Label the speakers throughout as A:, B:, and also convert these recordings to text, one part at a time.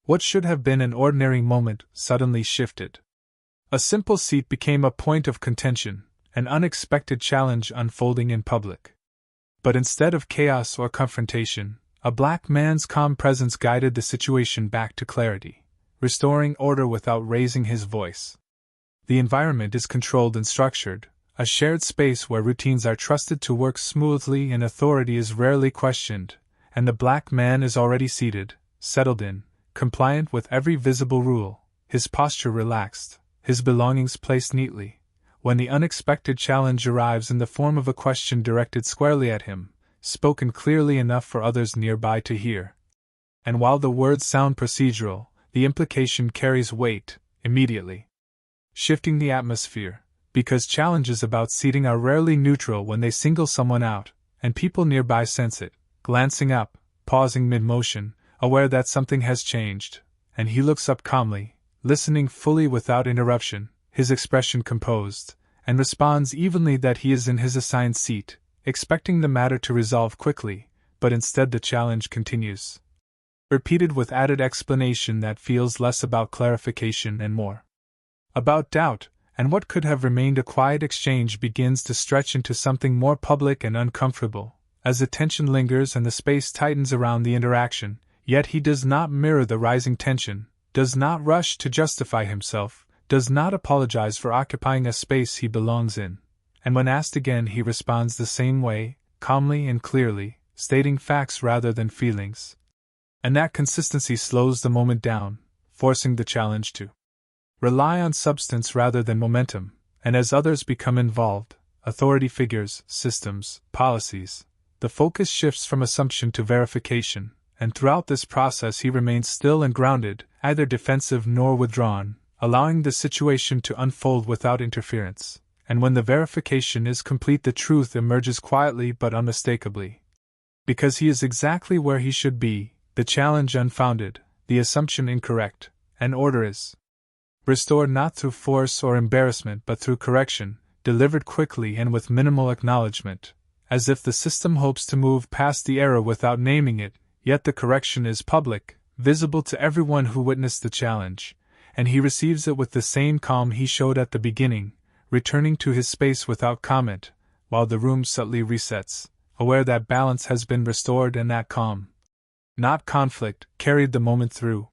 A: What should have been an ordinary moment suddenly shifted. A simple seat became a point of contention, an unexpected challenge unfolding in public. But instead of chaos or confrontation, a black man's calm presence guided the situation back to clarity, restoring order without raising his voice. The environment is controlled and structured, a shared space where routines are trusted to work smoothly and authority is rarely questioned, and the black man is already seated, settled in, compliant with every visible rule, his posture relaxed, his belongings placed neatly. When the unexpected challenge arrives in the form of a question directed squarely at him, spoken clearly enough for others nearby to hear. And while the words sound procedural, the implication carries weight, immediately shifting the atmosphere, because challenges about seating are rarely neutral when they single someone out, and people nearby sense it, glancing up, pausing mid-motion, aware that something has changed, and he looks up calmly, listening fully without interruption, his expression composed, and responds evenly that he is in his assigned seat, expecting the matter to resolve quickly, but instead the challenge continues. Repeated with added explanation that feels less about clarification and more about doubt, and what could have remained a quiet exchange begins to stretch into something more public and uncomfortable, as the tension lingers and the space tightens around the interaction, yet he does not mirror the rising tension, does not rush to justify himself, does not apologize for occupying a space he belongs in, and when asked again he responds the same way, calmly and clearly, stating facts rather than feelings. And that consistency slows the moment down, forcing the challenge to rely on substance rather than momentum, and as others become involved, authority figures, systems, policies, the focus shifts from assumption to verification, and throughout this process he remains still and grounded, neither defensive nor withdrawn, allowing the situation to unfold without interference. And when the verification is complete, the truth emerges quietly but unmistakably. Because he is exactly where he should be, the challenge unfounded, the assumption incorrect, and order is restored not through force or embarrassment but through correction, delivered quickly and with minimal acknowledgment, as if the system hopes to move past the error without naming it, yet the correction is public, visible to everyone who witnessed the challenge, and he receives it with the same calm he showed at the beginning, returning to his space without comment, while the room subtly resets, aware that balance has been restored and that calm, not conflict, carried the moment through.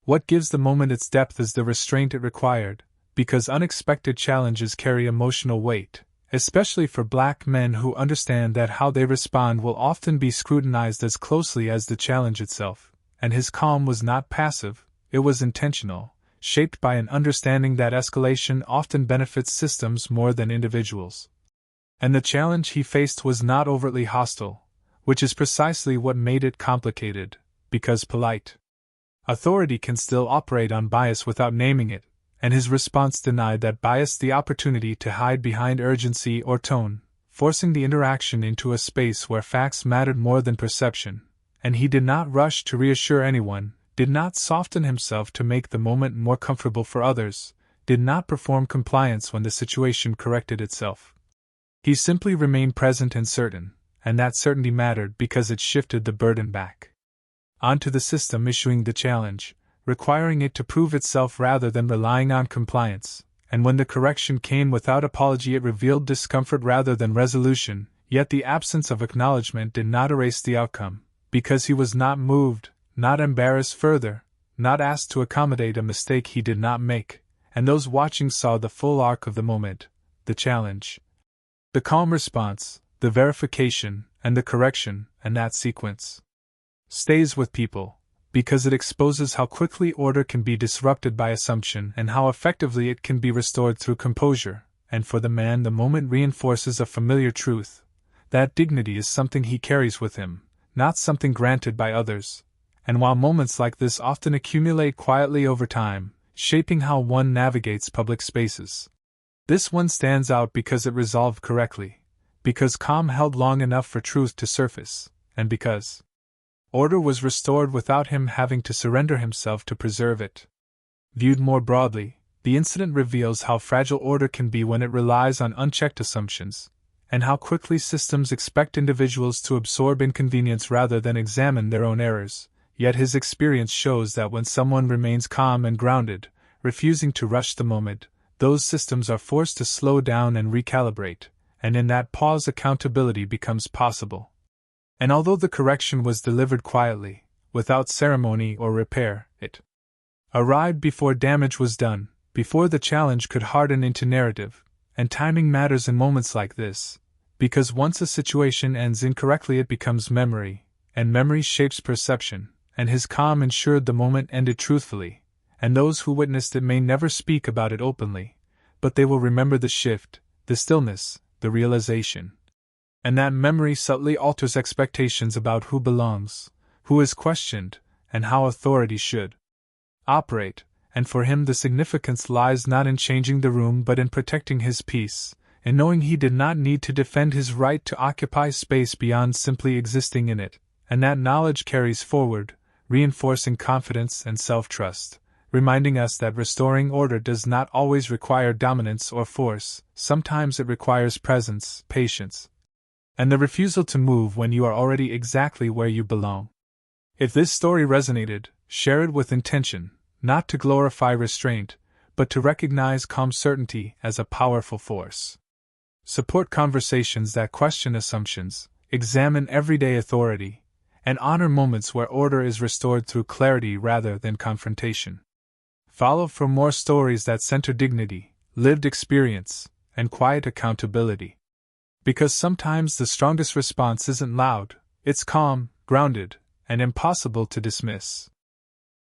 A: What gives the moment its depth is the restraint it required, because unexpected challenges carry emotional weight, especially for black men who understand that how they respond will often be scrutinized as closely as the challenge itself, and his calm was not passive, it was intentional, shaped by an understanding that escalation often benefits systems more than individuals. And the challenge he faced was not overtly hostile, which is precisely what made it complicated, because polite authority can still operate on bias without naming it, and his response denied that bias the opportunity to hide behind urgency or tone, forcing the interaction into a space where facts mattered more than perception, and he did not rush to reassure anyone, did not soften himself to make the moment more comfortable for others, did not perform compliance when the situation corrected itself. He simply remained present and certain, and that certainty mattered because it shifted the burden back onto the system issuing the challenge, requiring it to prove itself rather than relying on compliance, and when the correction came without apology it revealed discomfort rather than resolution, yet the absence of acknowledgment did not erase the outcome, because he was not moved, not embarrassed further, not asked to accommodate a mistake he did not make, and those watching saw the full arc of the moment, the challenge, the calm response, the verification, and the correction, and that sequence stays with people, because it exposes how quickly order can be disrupted by assumption and how effectively it can be restored through composure, and for the man the moment reinforces a familiar truth, that dignity is something he carries with him, not something granted by others, and while moments like this often accumulate quietly over time, shaping how one navigates public spaces, this one stands out because it resolved correctly, because calm held long enough for truth to surface, and because order was restored without him having to surrender himself to preserve it. Viewed more broadly, the incident reveals how fragile order can be when it relies on unchecked assumptions, and how quickly systems expect individuals to absorb inconvenience rather than examine their own errors, yet his experience shows that when someone remains calm and grounded, refusing to rush the moment, those systems are forced to slow down and recalibrate, and in that pause accountability becomes possible. And although the correction was delivered quietly, without ceremony or repair, it arrived before damage was done, before the challenge could harden into narrative, and timing matters in moments like this, because once a situation ends incorrectly it becomes memory, and memory shapes perception, and his calm ensured the moment ended truthfully, and those who witnessed it may never speak about it openly, but they will remember the shift, the stillness, the realization. And that memory subtly alters expectations about who belongs, who is questioned, and how authority should operate, and for him the significance lies not in changing the room but in protecting his peace, in knowing he did not need to defend his right to occupy space beyond simply existing in it, and that knowledge carries forward, reinforcing confidence and self-trust, reminding us that restoring order does not always require dominance or force, sometimes it requires presence, patience, and the refusal to move when you are already exactly where you belong. If this story resonated, share it with intention, not to glorify restraint, but to recognize calm certainty as a powerful force. Support conversations that question assumptions, examine everyday authority, and honor moments where order is restored through clarity rather than confrontation. Follow for more stories that center dignity, lived experience, and quiet accountability. Because sometimes the strongest response isn't loud, it's calm, grounded, and impossible to dismiss.